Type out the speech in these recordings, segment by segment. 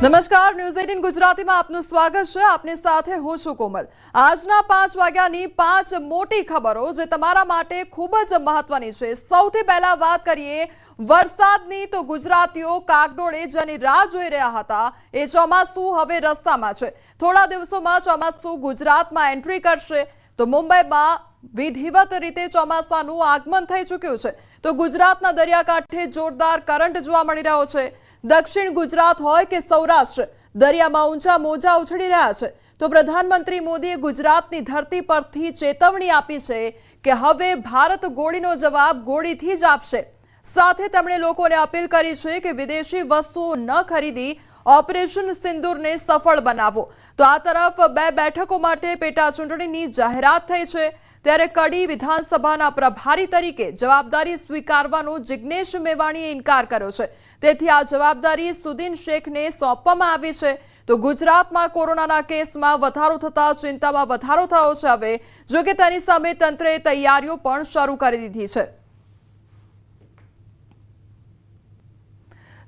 નમસ્કાર, ન્યૂઝ 18 ગુજરાતીમાં આપનું સ્વાગત છે। આપની સાથે હું છું કોમલ। આજના 5 વાગ્યાની 5 મોટી ખબરો જે તમારા માટે ખૂબ જ મહત્વની છે। સૌથી પહેલા વાત કરીએ વરસાદની, તો ગુજરાતીઓ કાગડોળે જેની રાહ જોઈ રહ્યા હતા એ ચોમાસું હવે રસ્તામાં છે। થોડા દિવસોમાં ચોમાસું ગુજરાતમાં એન્ટ્રી કરશે, તો મુંબઈમાં વિધિવત રીતે ચોમાસાનું આગમન થઈ ચૂક્યું છે। તો ગુજરાતના દરિયાકાંઠે જોરદાર કરંટ જોવા મળી રહ્યો છે। દક્ષિણ ગુજરાત હોય કે સૌરાષ્ટ્ર, દરિયામાં ઊંચા મોજા ઉછળી રહ્યા છે। તો પ્રધાનમંત્રી મોદીએ ગુજરાતની ધરતી પરથી ચેતવણી આપી છે કે હવે ભારત ગોળીનો જવાબ ગોળીથી જ આપશે। સાથે તેમણે લોકોને અપીલ કરી છે કે વિદેશી વસ્તુઓ ન ખરીદી ઓપરેશન સિંદૂરને સફળ બનાવો। તો આ તરફ 2 બેઠકો માટે પેટા ચૂંટણીની જાહેરાત થઈ છે, ત્યારે કડી વિધાનસભાના પ્રભારી તરીકે જવાબદારી સ્વીકારવાનો જિગ્નેશ મેવાણીએ ઇનકાર કર્યો છે। તેથી આ જવાબદારી સુદીન શેખને સોંપવામાં આવી છે। તો ગુજરાતમાં કોરોનાના કેસમાં વધારો થતા ચિંતામાં વધારો થયો છે હવે, જો કે તેની સામે તંત્રએ તૈયારીઓ પણ શરૂ કરી દીધી છે।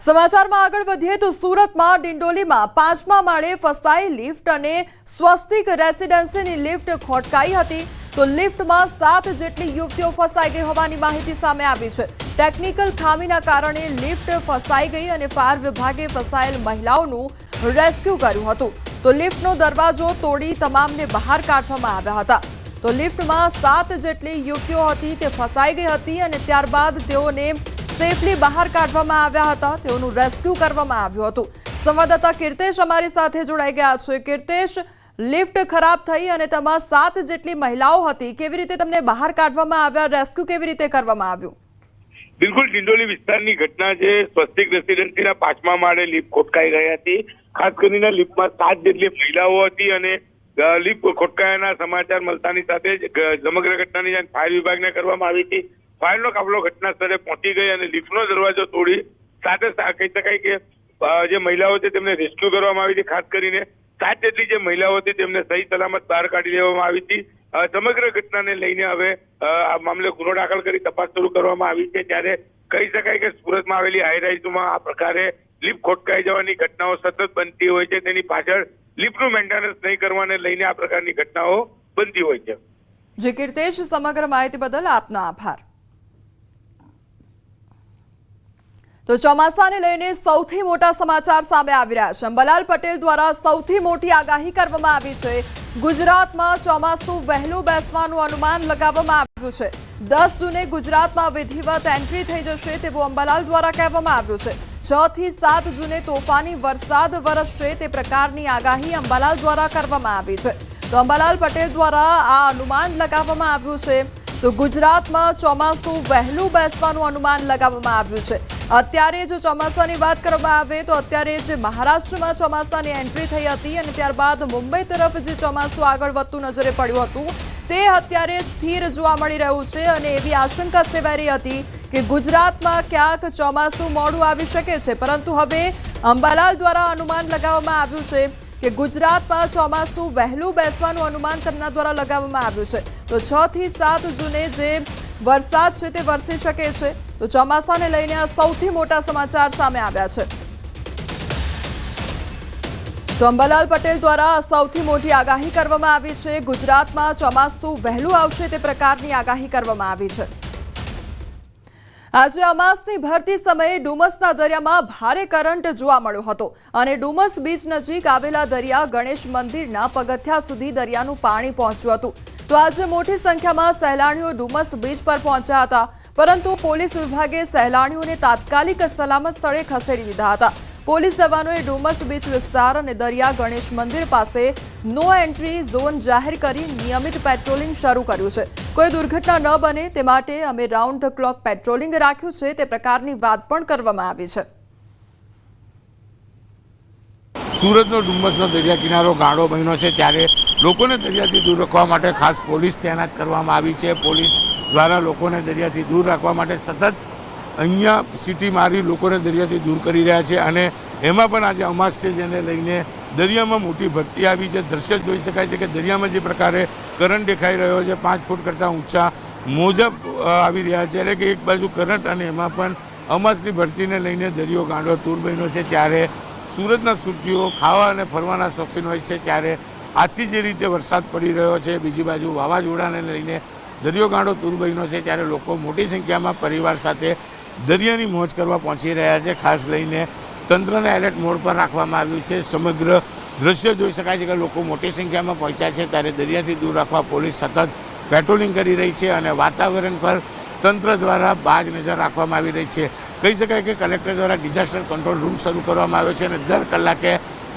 સમાચારમાં આગળ વધીએ તો સુરતમાં ડિંડોલીમાં 5મા માળે ફસાઈ લિફ્ટ અને સ્વસ્તિક રેસિડેન્સીની લિફ્ટ ખોટકાઈ હતી। તો લિફ્ટમાં 7 જેટલી યુવતીઓ ફસાઈ ગઈ હોવાની માહિતી સામે આવી છે। ટેકનિકલ ખામીના કારણે લિફ્ટ ફસાઈ ગઈ અને ફાયર વિભાગે ફસાયેલ મહિલાઓનું રેસ્ક્યુ કર્યું હતું। તો લિફ્ટનો દરવાજો તોડી તમામને બહાર કાઢવામાં આવ્યા હતા। તો લિફ્ટમાં 7 જેટલી યુવતીઓ હતી તે ફસાઈ ગઈ હતી અને ત્યારબાદ તેઓને સેફલી બહાર કાઢવામાં આવ્યા હતા। તેઓનું રેસ્ક્યુ કરવામાં આવ્યું હતું। સંવાદદાતા કીર્તેશ અમારી સાથે જોડાઈ ગયા છે। કીર્તેશ, લિફ્ટ ખરાબ થઈ અને તેમાં 7 જેટલી મહિલાઓ હતી, કેવી રીતે તમને બહાર કાઢવામાં આવ્યા, રેસ્ક્યુ કેવી રીતે કરવામાં આવ્યું? બિલકુલ, ડિંડોલી વિસ્તારની ઘટના છે। સ્વસ્તિક રેસિડેન્સીના 5મા માળે લિફ્ટ ખોટકાઈ ગઈ હતી। ખાસ કરીને લિફ્ટમાં 7 જેટલી મહિલાઓ હતી અને લિફ્ટ ખોટકાયાના સમાચાર મળતાની સાથે જ સમગ્ર ઘટનાની જાણ ફાયર વિભાગને કરવામાં આવી હતી। ફાયરનો કાફલો ઘટના સ્થળે પહોંચી ગઈ અને લિફ્ટનો દરવાજો તોડી સાથે કહી શકાય કે જે મહિલાઓ છે તેમને રેસ્ક્યુ કરવામાં આવી હતી। ખાસ કરીને 7 જેટલી જે મહિલાઓ હતી તેમને સહી સલામત બહાર કાઢી લેવામાં આવી હતી। સમગ્ર ઘટનાને લઈને હવે આ મામલે ગુનો દાખલ કરી તપાસ શરૂ કરવામાં આવી છે। ત્યારે કહી શકાય કે સુરતમાં આવેલી હાઈરાઇઝમાં આ પ્રકારે લિફ્ટ ખોટકાઈ જવાની ઘટનાઓ સતત બનતી હોય છે। તેની પાછળ લિફ્ટનું મેન્ટેનન્સ નહીં કરવાને લઈને આ પ્રકારની ઘટનાઓ બનતી હોય છે। જી કીર્તેશ, સમગ્ર માહિતી બદલ આપનો આભાર। તો ચોમાસાને લઈને સૌથી મોટા સમાચાર સામે આવી રહ્યા છે। અંબાલાલ પટેલ દ્વારા સૌથી મોટી આગાહી કરવામાં આવી છે। ગુજરાતમાં ચોમાસું વહેલું બેસવાનું અનુમાન લગાવવામાં આવ્યું છે। 10 જૂને ગુજરાતમાં વિધિવત એન્ટ્રી થઈ જશે તેવું અંબાલાલ દ્વારા કહેવામાં આવ્યું છે। 6 થી 7 જૂને તોફાની વરસાદ વરસશે તે પ્રકારની આગાહી અંબાલાલ દ્વારા કરવામાં આવી છે। તો અંબાલાલ પટેલ દ્વારા આ અનુમાન લગાવવામાં આવ્યું છે। તો ગુજરાતમાં ચોમાસું વહેલું બેસવાનું અનુમાન લગાવવામાં આવ્યું છે। અત્યારે જો ચોમાસાની વાત કરવામાં આવે તો અત્યારે જે મહારાષ્ટ્રમાં ચોમાસાની એન્ટ્રી થઈ હતી અને ત્યારબાદ મુંબઈ તરફ જે ચોમાસું આગળ વધતું નજરે પડ્યું હતું તે અત્યારે સ્થિર જોવા મળી રહ્યું છે અને એવી આશંકા સેવાઈ રહી હતી કે ગુજરાતમાં ક્યાંક ચોમાસું મોડું આવી શકે છે, પરંતુ હવે અંબાલાલ દ્વારા અનુમાન લગાવવામાં આવ્યું છે કે ગુજરાતમાં ચોમાસું વહેલું બેસવાનું અનુમાન તેમના દ્વારા લગાવવામાં આવ્યું છે। તો 6 થી 7 જૂને જે વરસાદ છે તે વરસી શકે છે। તો ચોમાસાને લઈને આ સૌથી મોટા સમાચાર સામે આવ્યા છે। તો અંબાલાલ પટેલ દ્વારા સૌથી મોટી આગાહી કરવામાં આવી છે। ગુજરાતમાં ચોમાસું વહેલું આવશે તે પ્રકારની આગાહી કરવામાં આવી છે। આજે અમાસની ભરતી સમયે ડુમસના દરિયામાં ભારે કરંટ જોવા મળ્યો હતો અને ડુમસ બીચ નજીક આવેલા દરિયા ગણેશ મંદિરના પગથિયા સુધી દરિયાનું પાણી પહોંચ્યું હતું। તો આજે મોટી સંખ્યામાં સહેલાણીઓ ડુમસ બીચ પર પહોંચ્યા હતા, પરંતુ પોલીસ વિભાગે સહેલાણીઓને તાત્કાલિક સલામત સ્થળે ખસેડી દીધા હતા। પોલીસ જવાનોએ ડુમસ બીચ વિસ્તાર અને દરિયા ગણેશ મંદિર પાસે નો એન્ટ્રી ઝોન જાહેર કરી નિયમિત પેટ્રોલિંગ શરૂ કર્યું છે। કોઈ દુર્ઘટના ન બને તે માટે અમે રાઉન્ડ ધ ક્લોક પેટ્રોલિંગ રાખ્યું છે તે પ્રકારની વાત પણ કરવામાં આવી છે। સુરતનો ડુમસનો દરિયા કિનારો ગાળો બન્યો છે, ત્યારે લોકોને દરિયાથી દૂર રાખવા માટે ખાસ પોલીસ તૈનાત કરવામાં આવી છે। પોલીસ દ્વારા લોકોને દરિયાથી દૂર રાખવા માટે સતત અહીંયા સિટી મારી લોકોને દરિયાથી દૂર કરી રહ્યા છે અને એમાં પણ આજે અમાસ છે જેને લઈને દરિયામાં મોટી ભરતી આવી છે। દ્રશ્ય જોઈ શકાય છે કે દરિયામાં જે પ્રકારે કરંટ દેખાઈ રહ્યો છે, 5 ફૂટ કરતાં ઊંચા મોજા આવી રહ્યા છે, એટલે કે એક બાજુ કરંટ અને એમાં પણ અમાસની ભરતીને લઈને દરિયો ગાંડો તૂર બન્યો છે। ત્યારે સુરતના સુરતીઓ ખાવા અને ફરવાના શોખીન હોય છે, ત્યારે આજથી જે રીતે વરસાદ પડી રહ્યો છે, બીજી બાજુ વાવાઝોડાને લઈને દરિયો ગાંડો તૂર બન્યો છે, ત્યારે લોકો મોટી સંખ્યામાં પરિવાર સાથે દરિયાની મોજ કરવા પહોંચી રહ્યા છે. ખાસ લઈને તંત્રને એલર્ટ મોડ પર રાખવામાં આવ્યું છે. સમગ્ર દ્રશ્ય જોઈ શકાય છે કે લોકો મોટી સંખ્યામાં પહોંચ્યા છે, ત્યારે દરિયાથી દૂર રાખવા પોલીસ સતત પેટ્રોલિંગ કરી રહી છે અને વાતાવરણ પર તંત્ર દ્વારા બાજ નજર રાખવામાં આવી રહી છે. કહી શકાય કે કલેક્ટર દ્વારા ડિઝાસ્ટર કંટ્રોલ રૂમ શરૂ કરવામાં આવ્યો છે અને દર કલાકે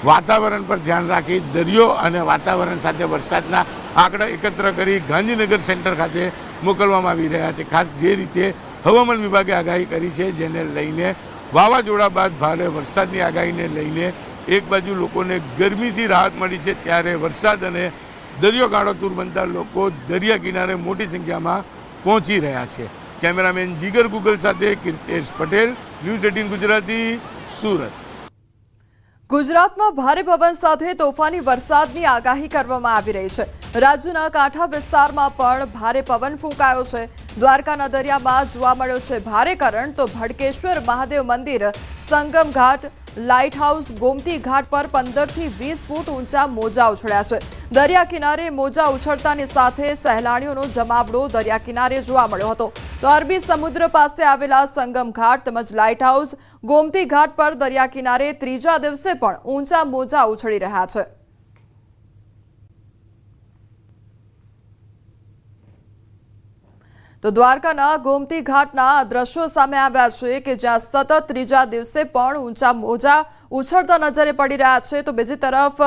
વાતાવરણ પર ધ્યાન રાખી દરિયો અને વાતાવરણ સાથે વરસાદના આંકડા એકત્ર કરી ગાંધીનગર સેન્ટર ખાતે મોકલવામાં આવી રહ્યા છે. ખાસ જે રીતે હવામાન વિભાગે આગાહી કરી છે, જેને લઈને વાવાઝોડા બાદ ભારે વરસાદની આગાહીને લઈને એક બાજુ લોકોને ગરમીથી રાહત મળી છે, ત્યારે વરસાદ અને દરિયો ગાળો તૂર બનતા લોકો દરિયા કિનારે મોટી સંખ્યામાં પહોંચી રહ્યા છે. કેમેરામેન જીગર ગુગલ સાથે કીર્તેશ પટેલ, ન્યૂઝ 18 ગુજરાતી, સુરત. ગુજરાતમાં ભારે પવન સાથે તોફાની વરસાદની આગાહી કરવામાં આવી રહી છે. રાજ્યના કાંઠા વિસ્તારમાં પણ ભારે પવન ફૂંકાયો છે. દ્વારકાના દરિયામાં જોવા મળ્યો છે ભારે કરંટ, તો ભડકેશ્વર મહાદેવ મંદિર, સંગમ ઘાટ, લાઇટ હાઉસ, ગોમતી ઘાટ પર 15 થી 20 ફૂટ ઊંચા મોજા ઉછળ્યા છે. દરિયા કિનારે મોજા ઉછળતાની સાથે સહેલાણીઓનો જમાવડો દરિયા કિનારે જોવા મળ્યો હતો. તો અરબી સમુદ્ર પાસે આવેલા સંગમ ઘાટ તેમજ લાઇટ હાઉસ, ગોમતી ઘાટ પર દરિયા કિનારે ત્રીજા દિવસે પણ ઊંચા મોજા ઉછળી રહ્યા છે. તો દ્વારકાના ગોમતી ઘાટના દ્રશ્યો સામે આવ્યા છે કે જ્યાં સતત ત્રીજા દિવસે પણ ઊંચા મોજા ઉછળતા નજરે પડી રહ્યા છે. તો બીજી તરફ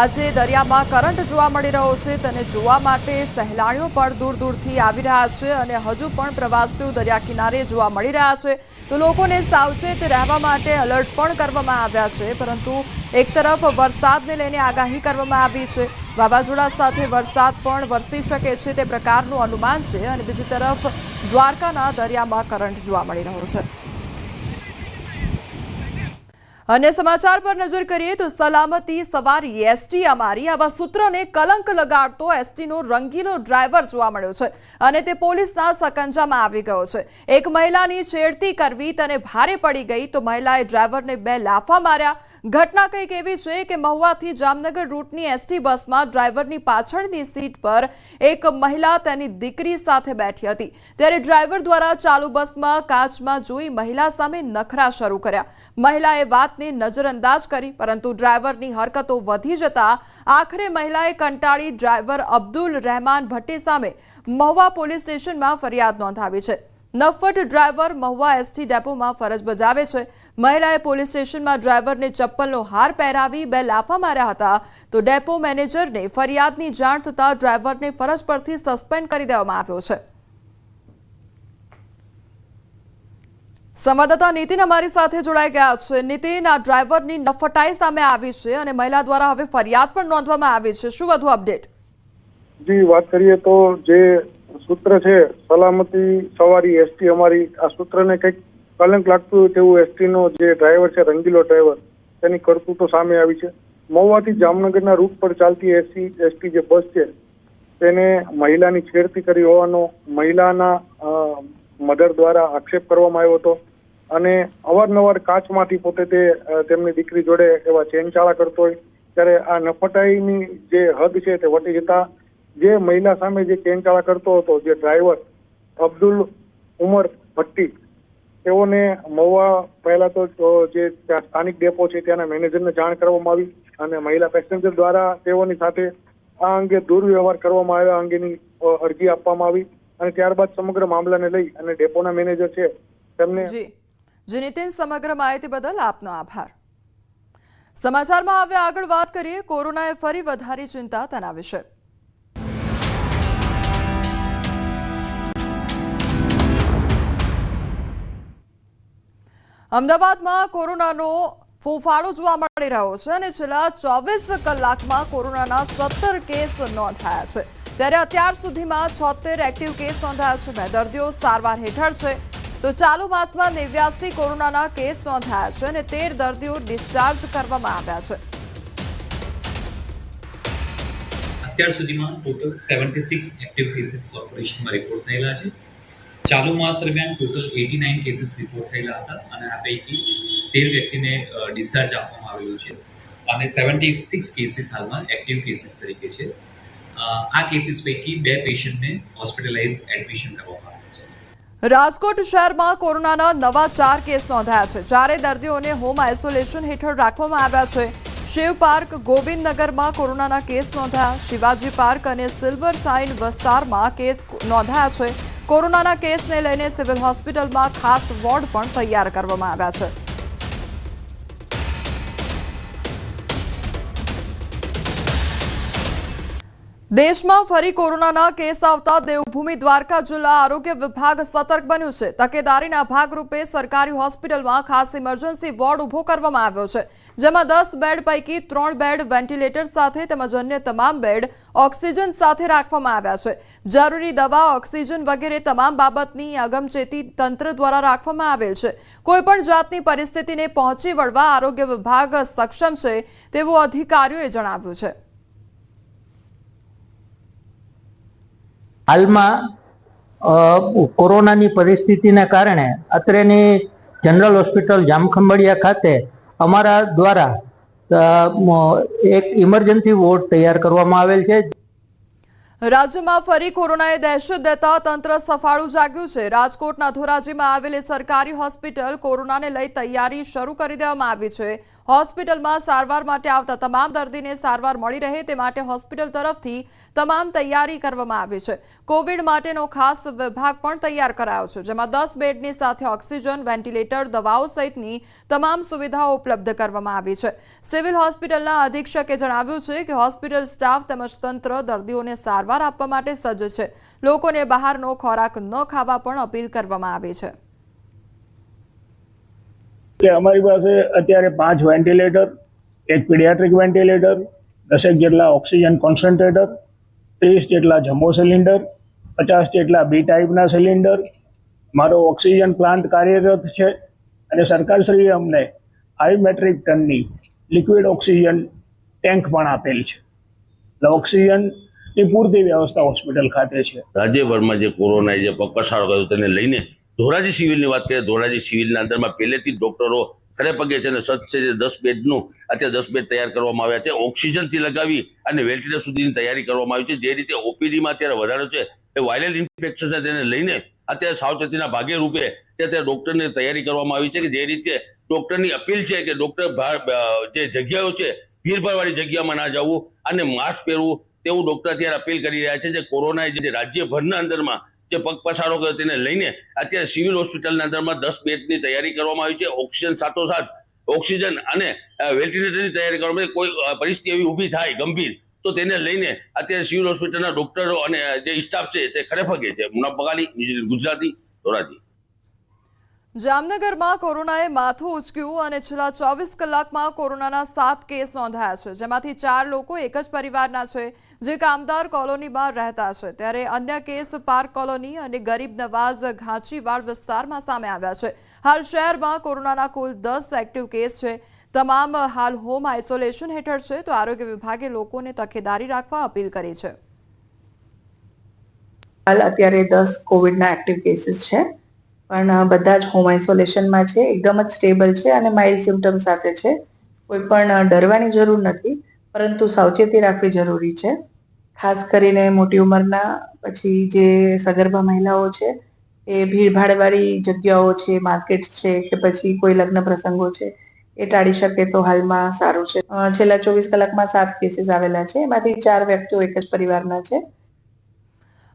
આજે દરિયામાં કરંટ જોવા મળી રહ્યો છે, તેને જોવા માટે સહેલાણીઓ પણ દૂર દૂરથી આવી રહ્યા છે અને હજુ પણ પ્રવાસીઓ દરિયા કિનારે જોવા મળી રહ્યા છે. તો લોકોને સાવચેત રહેવા માટે એલર્ટ પણ કરવામાં આવ્યા છે, પરંતુ એક તરફ વરસાદને લઈને આગાહી કરવામાં આવી છે. વાવાઝોડા સાથે વરસાદ પણ વરસી શકે છે તે પ્રકારનું અનુમાન છે અને બીજી તરફ દ્વારકાના દરિયામાં કરંટ જોવા મળી રહ્યો છે. અન્ય સમાચાર પર નજર કરીએ તો સલામતી સવારી એસટી અમારી, આવા સૂત્રને કલંક લગાડતો એસટીનો રંગીલો ડ્રાઈવર જોવા મળ્યો છે અને તે પોલીસના સકંજામાં આવી ગયો છે. એક મહિલાની છેડતી કરવી તેને ભારે પડી ગઈ, તો મહિલાએ ડ્રાઈવરને 2 લાફા માર્યા. ઘટના કંઈક એવી છે કે મહુવાથી જામનગર રૂટની એસટી બસમાં ડ્રાઈવરની પાછળની સીટ પર એક મહિલા તેની દીકરી સાથે બેઠી હતી, ત્યારે ડ્રાઈવર દ્વારા ચાલુ બસમાં કાચમાં જોઈ મહિલા સામે નખરા શરૂ કર્યા. મહિલાએ વાતને નજરઅંદાજ કરી, પરંતુ ડ્રાઈવરની હરકતો વધી જતા આખરે મહિલાએ કંટાળી ડ્રાઈવર અબ્દુલ રહેમાન ભટ્ટી સામે મહુવા પોલીસ સ્ટેશનમાં ફરિયાદ નોંધાવી છે. નફ્ફટ ડ્રાઈવર મહુવા એસટી ડેપોમાં ફરજ બજાવે છે. મહિલાએ પોલીસ સ્ટેશનમાં ડ્રાઈવરને ચપ્પલનો હાર પહેરાવી 2 લાફા માર્યા હતા. તો ડેપો મેનેજરને ફરિયાદની જાણ થતાં ડ્રાઈવરને ફરજ પરથી સસ્પેન્ડ કરી દેવામાં આવ્યો છે. સંવાદદાતા નીતિન અમારી સાથે જોડાઈ ગયા છે. નીતિન, આ ડ્રાઈવરની નફટાઈ સામે આવી છે અને મહિલા દ્વારા હવે ફરિયાદ પણ નોંધવામાં આવી છે, શું વધુ અપડેટ? જી, વાત કરીએ તો જે સૂત્ર છે સલામતી સવારી એસટી અમારી, આ સૂત્રને કંઈક કલંક લાગતું હોય તેવું એસટીનો જે ડ્રાઈવર છે, રંગીલો ડ્રાઈવર, તેની કરતૂતો સામે આવી છે. મહુવાથી જામનગરના રૂટ પર ચાલતી એસટી જે બસ છે તેને મહિલાની છેડતી કરી હોવાનો મહિલાના મધર દ્વારા આક્ષેપ કરવામાં આવ્યો હતો અને અવારનવાર કાચમાંથી પોતે તેમની દીકરી જોડે એવા ચેનચાળા કરતો હોય, ત્યારે આ નફટાઈની જે હદ છે તે વટી જતા જે મહિલા સામે જે ચેનચાળા કરતો હતો, જે ડ્રાઈવર અબ્દુલ ઉમર ભટ્ટી, તેઓને મહુવા પહેલા તો જે ત્યાં સ્થાનિક ડેપો છે ત્યાંના મેનેજરને જાણ કરવામાં આવી અને મહિલા પેસેન્જર દ્વારા તેઓની સાથે આ અંગે દુર્વ્યવહાર કરવામાં આવ્યા અંગેની અરજી આપવામાં આવી અને ત્યારબાદ સમગ્ર મામલાને લઈ અને ડેપોના મેનેજર છે તેમને જી નીતિન, સમગ્ર માહિતી બદલ આપનો આભાર. સમાચારમાં હવે આગળ વાત કરીએ કોરોનાએ ફરી વધારી ચિંતા તેના વિશે. અમદાવાદમાં કોરોનાનો ફૂંફાળો જોવા મળી રહ્યો છે અને છેલ્લા 24 કલાકમાં કોરોનાના 17 કેસ નોંધાયા છે, ત્યારે અત્યાર સુધીમાં 76 એક્ટિવ કેસ નોંધાયા છે. 2 દર્દીઓ સારવાર હેઠળ છે. તો ચાલુ માસમાં 89 કોરોનાના કેસ નોંધાયા છે અને 13 દર્દીઓ ડિસ્ચાર્જ કરવામાં આવ્યા છે. અત્યાર સુધીમાં ટોટલ 76 એક્ટિવ કેસીસ કોર્પોરેશનમાં રિપોર્ટ થયેલા છે. ચાલુ માસ દરમિયાન ટોટલ 89 કેસીસ રિપોર્ટ થયેલા હતા અને આ પૈકી 13 વ્યક્તિને ડિસ્ચાર્જ આપવામાં આવેલું છે અને 76 કેસીસ હાલમાં એક્ટિવ કેસીસ તરીકે છે. આ કેસીસ પૈકી 2 પેશન્ટને હોસ્પિટલાઇઝ એડમિશન કરવામાં આવ્યા છે. રાજકોટ શહેરમાં કોરોનાના નવા 4 કેસ નોંધાયા છે. 4 દર્દીઓને હોમ આઇસોલેશન હેઠળ રાખવામાં આવ્યા છે. શિવ પાર્ક ગોવિંદનગરમાં કોરોનાના કેસ નોંધાયા. શિવાજી પાર્ક અને સિલ્વર સાઇન વિસ્તારમાં કેસ નોંધાયા છે. કોરોનાના કેસને લઈને સિવિલ હોસ્પિટલમાં ખાસ વોર્ડ પણ તૈયાર કરવામાં આવ્યા છે. દેશમાં ફરી કોરોનાના કેસ આવતા દેવભૂમિ દ્વારકા જિલ્લા આરોગ્ય વિભાગ સતર્ક બન્યું છે. તકેદારીના ભાગરૂપે સરકારી હોસ્પિટલમાં ખાસ ઇમરજન્સી વોર્ડ ઉભો કરવામાં આવ્યો છે, જેમાં 10 બેડ પૈકી 3 બેડ વેન્ટિલેટર સાથે તેમજ અન્ય તમામ બેડ ઓક્સિજન સાથે રાખવામાં આવ્યા છે. જરૂરી દવા, ઓક્સિજન વગેરે તમામ બાબતની અગમચેતી તંત્ર દ્વારા રાખવામાં આવેલ છે. કોઈપણ જાતની પરિસ્થિતિને પહોંચી વળવા આરોગ્ય વિભાગ સક્ષમ છે તેવું અધિકારીઓએ જણાવ્યું છે. હાલમાં કોરોનાની પરિસ્થિતિના કારણે અત્રેની જનરલ હોસ્પિટલ જામખંભાળિયા ખાતે અમારા દ્વારા એક ઇમરજન્સી વોર્ડ તૈયાર કરવામાં આવેલ છે. રાજ્યમાં ફરી કોરોનાએ દહેશત દેતા તંત્ર સફાળું જાગ્યું છે. રાજકોટના ધોરાજીમાં આવેલી સરકારી હોસ્પિટલ કોરોનાને લઈ તૈયારી શરૂ કરી દેવામાં આવી છે. હોસ્પિટલમાં સારવાર માટે આવતા તમામ દર્દીને સારવાર મળી રહે તે માટે હોસ્પિટલ તરફથી તમામ તૈયારી કરવામાં આવી છે. કોવિડ માટેનો ખાસ વિભાગ પણ તૈયાર કરાયો છે, જેમાં 10 બેડની સાથે ઓક્સિજન, વેન્ટિલેટર, દવાઓ સહિતની તમામ સુવિધાઓ ઉપલબ્ધ કરવામાં આવી છે. સિવિલ હોસ્પિટલના અધિક્ષકે જણાવ્યું છે કે હોસ્પિટલ સ્ટાફ તેમજ તંત્ર દર્દીઓને સારવાર આપવા માટે સજ્જ છે. લોકોને બહારનો ખોરાક ન ખાવા પણ અપીલ કરવામાં આવી છે. કે અમારી પાસે અત્યારે 5 વેન્ટિલેટર, 1 પીડિયાટ્રિક વેન્ટિલેટર, 10 જેટલા ઓક્સિજન કોન્સન્ટ્રેટર, 30 જેટલા જમ્બો સિલિન્ડર, 50 જેટલા બી ટાઈપના સિલિન્ડર, મારો ઓક્સિજન પ્લાન્ટ કાર્યરત છે અને સરકારશ્રીએ અમને 5 મેટ્રિક ટનની લિક્વિડ ઓક્સિજન ટેન્ક પણ આપેલ છે. એટલે ઓક્સિજનની પૂરતી વ્યવસ્થા હોસ્પિટલ ખાતે છે. રાજ્યભરમાં જે કોરોનાએ જે પગપસારો કર્યો તેને લઈને ધોરાજી સિવિલની વાત કરીએ, ધોરાજી સિવિલના અંદરમાં પહેલેથી જ ડોક્ટરો ખરે પગે છે અને સજ્જ છે. 10 બેડનું અત્યારે 10 બેડ તૈયાર કરવામાં આવ્યા છે. ઓક્સિજનથી લગાવી અને વેન્ટિલેટર સુધીની તૈયારી કરવામાં આવી છે. જે રીતે ઓપીડીમાં અત્યારે વધારો છે એ વાયરલ ઇન્ફેક્શન છે, તેને લઈને અત્યારે સાવચેતીના ભાગે રૂપે અત્યારે ડોક્ટરની તૈયારી કરવામાં આવી છે કે જે રીતે ડોક્ટરની અપીલ છે કે ડોક્ટર જે જગ્યાઓ છે ભીડભાડવાળી જગ્યામાં ના જવું અને માસ્ક પહેરવું તેવું ડોક્ટર અત્યારે અપીલ કરી રહ્યા છે. જે કોરોનાએ જે રાજ્યભરના અંદરમાં જે પગપસારો કર્યો તેને લઈને અત્યારે સિવિલ હોસ્પિટલના અંદરમાં 10 બેડની તૈયારી કરવામાં આવી છે. ઓક્સિજન સાથોસાથ ઓક્સિજન અને વેન્ટિલેટરની તૈયારી કરવામાં આવી. કોઈ પરિસ્થિતિ એવી ઊભી થાય ગંભીર તો તેને લઈને અત્યારે સિવિલ હોસ્પિટલના ડોક્ટરો અને જે સ્ટાફ છે તે ખરે પગે છે. મુનાફ બગાલી, ગુજરાતી, ધોરાજી. જામનગરમાં કોરોનાએ માથું ઉચક્યું અને છેલ્લા 24 કલાકમાં કોરોનાના 7 કેસ નોંધાયા છે, જેમાંથી 4 લોકો એક જ પરિવારના છે, જે કામદાર કોલોનીમાં રહેતા છે. ત્યારે અન્ય કેસ પાર્ક કોલોની અને ગરીબ નવાઝ ઘાંચીવાડ વિસ્તારમાં સામે આવ્યા છે. હાલ શહેરમાં કોરોનાના કુલ 10 એક્ટિવ કેસ છે. તમામ હાલ હોમ આઇસોલેશન હેઠળ છે. તો આરોગ્ય વિભાગે લોકોને તકેદારી રાખવા અપીલ કરી છે. હાલ અત્યારે 10 કોવિડના એક્ટિવ કેસીસ છે, પણ બધા જ હોમ આઇસોલેશનમાં છે. એકદમ જ સ્ટેબલ છે અને માઇલ્ડ સિમ્પટમ સાથે છે. કોઈ પણ ડરવાની જરૂર નથી, પરંતુ સાવચેતી રાખવી જરૂરી છે. ખાસ કરીને મોટી ઉંમરના, પછી જે સગર્ભા મહિલાઓ છે, એ ભીડભાડવાળી જગ્યાઓ છે, માર્કેટ્સ છે કે પછી કોઈ લગ્ન પ્રસંગો છે, એ ટાળી શકે તો હાલમાં સારું છે. છેલ્લા 24 કલાકમાં 7 કેસીસ આવેલા છે, એમાંથી 4 વ્યક્તિઓ એક જ પરિવારના છે.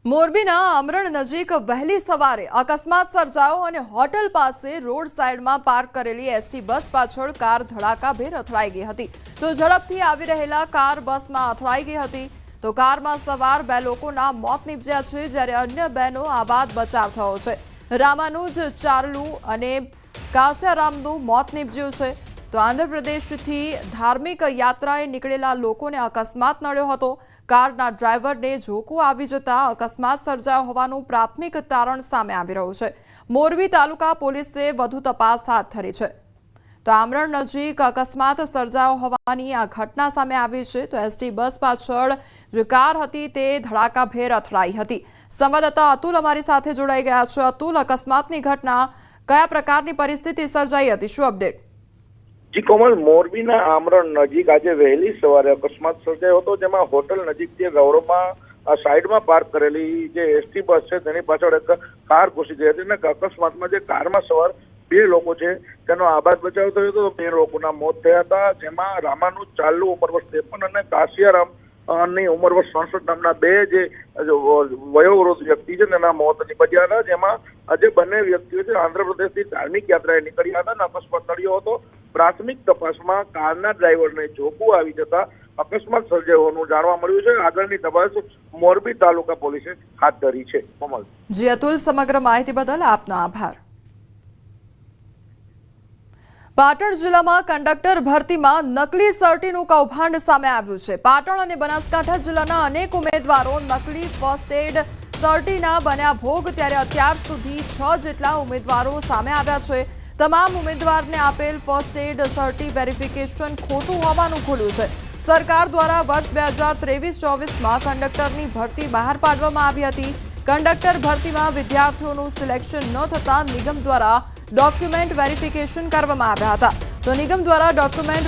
મોરબીના અમરણ નજીક વહેલી સવારે અકસ્માત સર્જાયો અને હોટલ પાસે રોડ સાઈડમાં પાર્ક કરેલી એસટી બસ પાછળ કાર ધડાકાભેર અથડાઈ ગઈ હતી. તો ઝડપથી આવી રહેલા કાર બસમાં અથડાઈ ગઈ હતી. તો કારમાં સવાર 2 લોકોના મોત નીપજ્યા છે, જ્યારે અન્ય 2નો આબાદ બચાવ થયો છે. રામાનુજ ચારલુ અને કાસ્યારામનું મોત નીપજ્યું છે. તો આંધ્રપ્રદેશથી ધાર્મિક યાત્રાએ નીકળેલા લોકોને અકસ્માત નડ્યો હતો. કારના ડ્રાઈવરને ઝોકું આવી જતા અકસ્માત સર્જાયો હોવાનું પ્રાથમિક તારણ સામે આવી રહ્યું છે. મોરબી તાલુકા પોલીસે વધુ તપાસ હાથ ધરી છે. તો આમરણ નજીક અકસ્માત સર્જાયો હોવાની આ ઘટના સામે આવી છે। તો એસટી બસ પાછળ જે કાર હતી તે ધડાકાભેર અથડાઈ હતી। સંવાદદાતા અતુલ અમારી સાથે જોડાઈ ગયા છે। અતુલ, અકસ્માતની ઘટના કયા પ્રકારની પરિસ્થિતિ સર્જાઈ હતી, શું અપડેટ? જી કોમલ, મોરબીના આમરણ નજીક આજે વહેલી સવારે અકસ્માત સર્જાયો હતો, જેમાં હોટલ નજીકથી રોડમાં સાઈડમાં પાર્ક કરેલી જે એસટી બસ છે તેની પાછળ એક કાર ઘૂસી ગઈ હતી અને અકસ્માતમાં જે કારમાં સવાર 2 લોકો છે તેનો આબાદ બચાવ થયો હતો। 2 લોકોના મોત થયા હતા, જેમાં રામાનુજ ચાલ્લુ ઉંમર વર્ષ 53 અને કાશિયારામ ની ઉંમર વર્ષ 67 નામના 2 જે વયોવૃદ્ધ વ્યક્તિ છે તેના મોત નીપજ્યા હતા। જેમાં આજે બંને વ્યક્તિઓ છે આંધ્રપ્રદેશથી ધાર્મિક યાત્રાએ નીકળ્યા હતા અને અકસ્માત નડ્યો હતો। પ્રાથમિક તપાસમાં કારના ડ્રાઈવરને જોખું આવી જતા અકસ્માત સર્જાવાનું જાણવા મળ્યું છે। આગળની તપાસ મોરબી તાલુકા પોલીસે હાથ ધરી છે। કોમલ જી અતુલ, સમગ્ર માહિતી બદલ આપનો આભાર। પાટણ જિલ્લામાં કંડક્ટર ભરતીમાં નકલી સર્ટીનું કૌભાંડ સામે આવ્યું છે। પાટણ અને બનાસકાંઠા જિલ્લાના અનેક ઉમેદવારો નકલી ફર્સ્ટ એડ સર્ટીના બન્યા ભોગ, ત્યારે અત્યાર સુધી 6 જેટલા ઉમેદવારો સામે આવ્યા છે। તમામ ઉમેદવારને આપેલ ફર્સ્ટ એડ સર્ટી વેરિફિકેશન ખોટું હોવાનું ખુલ્યું છે। સરકાર દ્વારા વર્ષ 2023-24માં કંડક્ટરની ભરતી બહાર પાડવામાં આવી હતી। કંડક્ટર ભરતીમાં વિદ્યાર્થીઓનું સિલેક્શન ન થતાં નિગમ દ્વારા ડોક્યુમેન્ટ વેરિફિકેશન કરવામાં આવ્યા હતા। તો નિગમ દ્વારા ડોક્યુમેન્ટ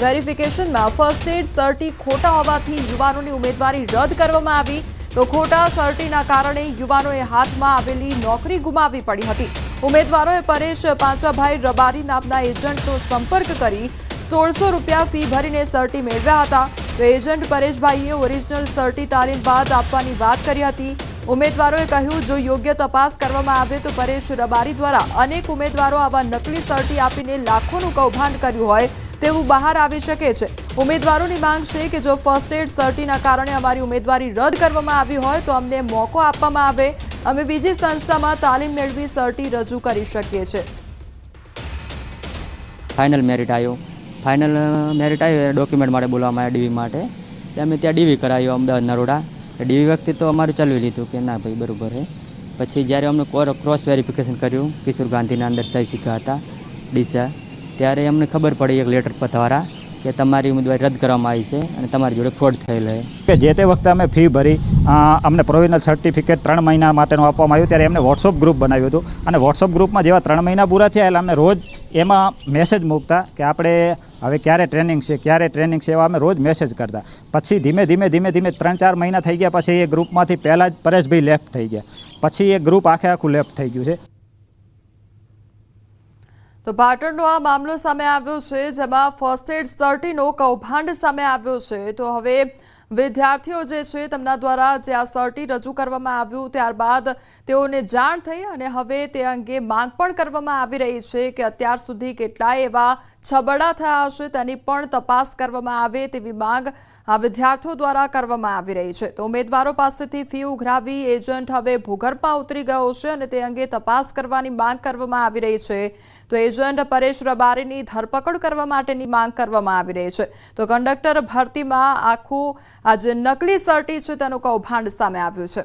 વેરિફિકેશનમાં ફર્સ્ટ એડ સર્ટી ખોટા હોવાથી યુવાનોની ઉમેદવારી રદ કરવામાં આવી। તો ખોટા સર્ટીના કારણે યુવાનોએ હાથમાં આવેલી નોકરી ગુમાવવી પડી હતી। ઉમેદવારોએ પરેશ પાંચાભાઈ રબારી નામના એજન્ટનો સંપર્ક કરી 1600 રૂપિયા ફી ભરીને સર્ટી મેળવ્યા હતા। તો એજન્ટ પરેશભાઈએ ઓરિજિનલ સર્ટી તાલીમ બાદ આપવાની વાત કરી હતી। ઉમેદવારોએ કહ્યું, જો યોગ્ય તપાસ કરવામાં આવે તો પરેશ રબારી દ્વારા અનેક ઉમેદવારો આવા નકલી સર્ટી આપીને લાખોનું કૌભાંડ કર્યું હોય તેવું બહાર આવી શકે છે। ઉમેદવારોની માંગ છે કે જો ફર્સ્ટ એડ સર્ટીના કારણે અમારી ઉમેદવારી રદ કરવામાં આવી હોય તો અમને મોકો આપવામાં આવે, અમે બીજી સંસ્થામાં તાલીમ મેળવી સર્ટી રજૂ કરી શકીએ છીએ। ફાઇનલ મેરિટ આવ્યો ડોક્યુમેન્ટ માટે બોલાવવામાં આવ્યા ડીવી માટે, એટલે અમે ત્યાં ડીવી કરાવ્યો અમદાવાદ નરોડા। ડીવી વખતે તો અમારું ચલાવી લીધું કે ના ભાઈ બરાબર છે। પછી જ્યારે અમને ક્રોસ વેરિફિકેશન કર્યું, કિશોર ગાંધીના અંદર સહી સિક્કા હતા ડીસા, ત્યારે અમને ખબર પડી એક લેટર દ્વારા કે તમારી ઉમેદવારી રદ કરવામાં આવી છે અને તમારી જોડે ફ્રોડ થયેલ છે। કે જે તે વખતે અમે ફી ભરી અમને પ્રોવિઝનલ સર્ટિફિકેટ 3 મહિના માટેનું આપવામાં આવ્યું, ત્યારે એમને વોટ્સઅપ ગ્રુપ બનાવ્યું હતું અને વોટ્સઅપ ગ્રુપમાં જેવા 3 મહિના પૂરા થયા એટલે અમને રોજ એમાં મેસેજ મૂકતા કે આપણે હવે ક્યારે ટ્રેનિંગ છે એવા અમે રોજ મેસેજ કરતા। પછી ધીમે ધીમે 3-4 મહિના થઈ ગયા, પછી એ ગ્રુપમાંથી પહેલાં જ પરેશભાઈ લેફ્ટ થઈ ગયા, પછી એ ગ્રુપ આખું લેફ્ટ થઈ ગયું છે। તો પાટણનો આ મામલો સામે આવ્યો છે, જેમાં ફર્સ્ટ એડ સર્ટીનો કૌભાંડ સામે આવ્યો છે। તો હવે વિદ્યાર્થીઓ જે છે તેમના દ્વારા જે આ સર્ટી રજૂ કરવામાં આવ્યું ત્યારબાદ તેઓને જાણ થઈ અને હવે તે અંગે માંગ પણ કરવામાં આવી રહી છે કે અત્યાર સુધી કેટલાય એવા છબડા થયા હશે તેની પણ તપાસ કરવામાં આવે તેવી માંગ આ વિદ્યાર્થીઓ દ્વારા કરવામાં આવી રહી છે। તો ઉમેદવારો પાસેથી ફી ઉઘરાવી એજન્ટ હવે ભૂગર્ભમાં ઉતરી ગયો છે અને તે અંગે તપાસ કરવાની માંગ કરવામાં આવી રહી છે। તો એજન્ટ પરેશ રબારીની ધરપકડ કરવા માટેની માંગ કરવામાં આવી રહી છે। તો કંડક્ટર ભરતીમાં આખું આ જે નકલી સર્ટી છે તેનું કૌભાંડ સામે આવ્યું છે।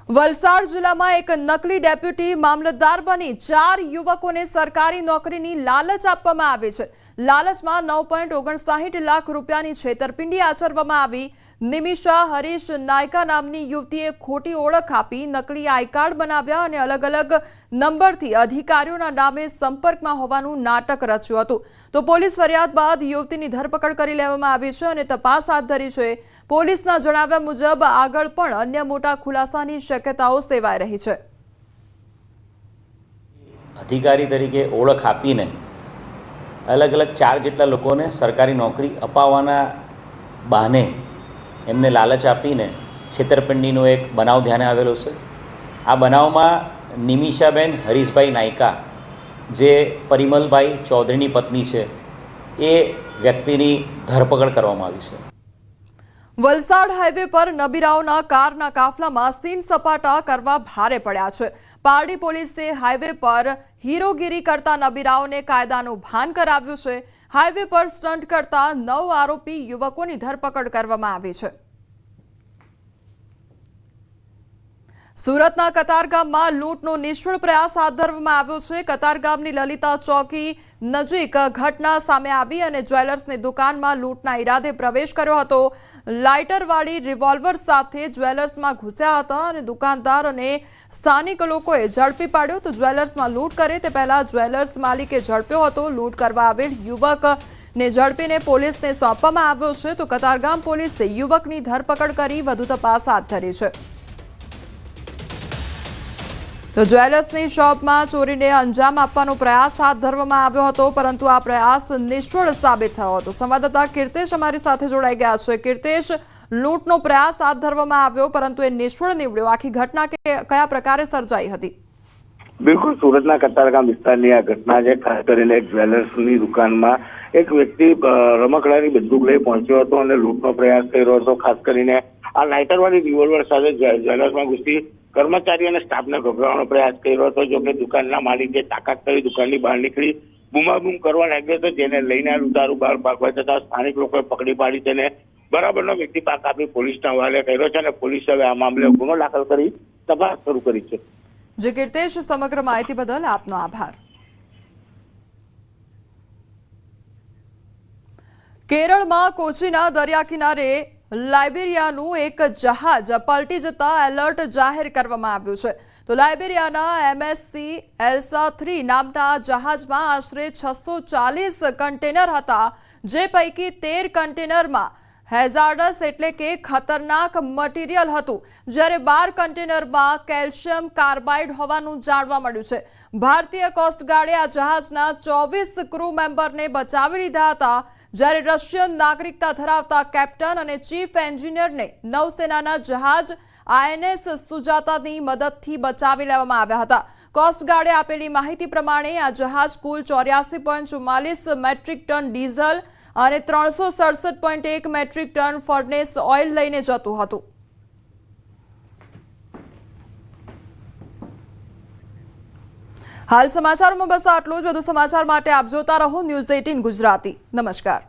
વલસાડ જિલ્લામાં એક નકલી ડેપ્યુટી મામલતદાર બની 4 યુવકોને સરકારી નોકરીની લાલચ આપવામાં આવી છે। લાલચમાં 9.59 લાખ રૂપિયાની છેતરપિંડી આચરવામાં આવી। નિમિષા હરીશ નાયકા નામની યુવતીએ ખોટી ઓળખ આપી નકલી આઈ કાર્ડ બનાવ્યા અને અલગ અલગ નંબરથી અધિકારીઓના નામે સંપર્કમાં હોવાનું નાટક રચ્યું હતું। તો પોલીસ ફરિયાદ બાદ યુવતીની ધરપકડ કરી લેવામાં આવી છે અને તપાસ હાથ ધરી છે। પોલીસના જણાવ્યા મુજબ આગળ પણ અન્ય મોટા ખુલાસાની શક્યતાઓ સેવાઈ રહી છે। અધિકારી તરીકે ઓળખ આપીને અલગ અલગ 4 જેટલા લોકોને સરકારી નોકરી અપાવવાના બહાને એમને લાલચ આપીને છેતરપિંડીનો એક બનાવ ધ્યાને આવેલો છે। આ બનાવમાં નિમિષાબેન હરીશભાઈ નાયકા જે પરિમલભાઈ ચૌધરીની પત્ની છે એ વ્યક્તિની ધરપકડ કરવામાં આવી છે। વલસાડ હાઈવે પર નબીરાઓના કારના કાફલામાં સીન સપાટા કરવા ભારે પડ્યા છે। પારડી પોલીસે હાઈવે પર હીરોગીરી કરતા નબીરાઓને કાયદાનું ભાન કરાવ્યું છે। હાઈવે પર સ્ટન્ટ કરતા 9 આરોપી યુવકોની ધરપકડ કરવામાં આવી છે। સુરતના કતારગામમાં લૂંટનો નિષ્ફળ પ્રયાસ હાથ ધરવામાં આવ્યો છે. કતારગામની લલિતા ચોકી નજીક ઘટના સામે આવી અને જ્વેલર્સની દુકાનમાં લૂંટના ઈરાદે પ્રવેશ કર્યો હતો. લાઇટરવાળી રિવોલ્વર સાથે જ્વેલર્સમાં ઘૂસ્યા હતા અને દુકાનદાર અને સ્થાનિક લોકોએ ઝડપી પાડ્યો. તો જ્વેલર્સમાં લૂંટ કરે તે પહેલા જ્વેલર્સ માલિકે ઝડપ્યો હતો. લૂંટ કરવા આવેલ યુવકને ઝડપીને પોલીસને સોંપવામાં આવ્યો છે. તો કતારગામ પોલીસે યુવકની ધરપકડ કરી વધુ તપાસ હાથ ધરી છે. તો જ્વેલર્સની શોપમાં ચોરીને અંજામ આપવાનો પ્રયાસ હાથ ધરવામાં આવ્યો હતો, પરંતુ આ પ્રયાસ નિષ્ફળ સાબિત થયો હતો. સંવાદદાતા કીર્તેશ અમારી સાથે જોડાઈ ગયા છે. કીર્તેશ, લૂંટનો પ્રયાસ હાથ ધરવામાં આવ્યો પરંતુ એ નિષ્ફળ નીવડ્યો. આખી ઘટના કયા પ્રકારે સર્જાઈ હતી? બિલકુલ, સુરતના કતારગામ વિસ્તારની આ ઘટના છે. ખાસ કરીને એક જ્વેલર્સની દુકાનમાં એક વ્યક્તિ રમકડાની બંદૂક લઈ પહોંચ્યો હતો અને લૂંટનો પ્રયાસ કર્યો હતો. ખાસ કરીને આ લાઇટરવાળી રિવોલ્વર સાથે જ્વેલર્સમાં ઘૂસી કર્મચારી અને સ્ટાફને ગભરાવવાનો પ્રયાસ કર્યો હતો. જોકે દુકાનના માલિકે તાકાત કરી દુકાનની બહાર નીકળી બૂમાબૂમ કરવા લાગ્યો હતો, જેને લઈને લૂંટારૂ બહાર ભાગવા જતા સ્થાનિક લોકોએ પકડી પાડી તેને બરાબરનો વ્યક્તિ પાક આપી પોલીસના હવાલે કર્યો છે અને પોલીસે હવે આ મામલે ગુનો દાખલ કરી તપાસ શરૂ કરી છે. જે કીર્તેશ, સમગ્ર માહિતી બદલ આપનો આભાર. કેરળમાં કોચીના દરિયા કિનારે લાઇબેરિયાનું એક જહાજ પલટી જતા એલર્ટ જાહેર કરવામાં આવ્યું છે. તો લાઇબેરિયાના MSC એલ્સા 3 નામના જહાજમાં આશરે 640 કન્ટેનર હતા, જે પૈકી 13 કન્ટેનરમાં હેઝાર્ડસ એટલે કે ખતરનાક મટીરિયલ હતું, જ્યારે 12 કન્ટેનરમાં કેલ્શિયમ કાર્બાઇડ હોવાનું જાણવા મળ્યું છે. ભારતીય કોસ્ટગાર્ડે આ જહાજના 24 ક્રૂ મેમ્બરને બચાવી લીધા હતા, જ્યારે રશિયન નાગરિકતા ધરાવતા કેપ્ટન અને ચીફ એન્જિનિયરને નૌસેનાના જહાજ INS સુજાતાની મદદથી બચાવી લેવામાં આવ્યા હતા. કોસ્ટગાર્ડે આપેલી માહિતી પ્રમાણે આ જહાજ કુલ 84.44 મેટ્રિક ટન ડીઝલ અને 367.1 મેટ્રિક ટન ફર્નેસ ઓઇલ લઈને જતું હતું. હાલ સમાચારોમાં બસ આટલું જ. વધુ સમાચાર માટે આપ જોતા રહો News 18 ગુજરાતી. નમસ્કાર.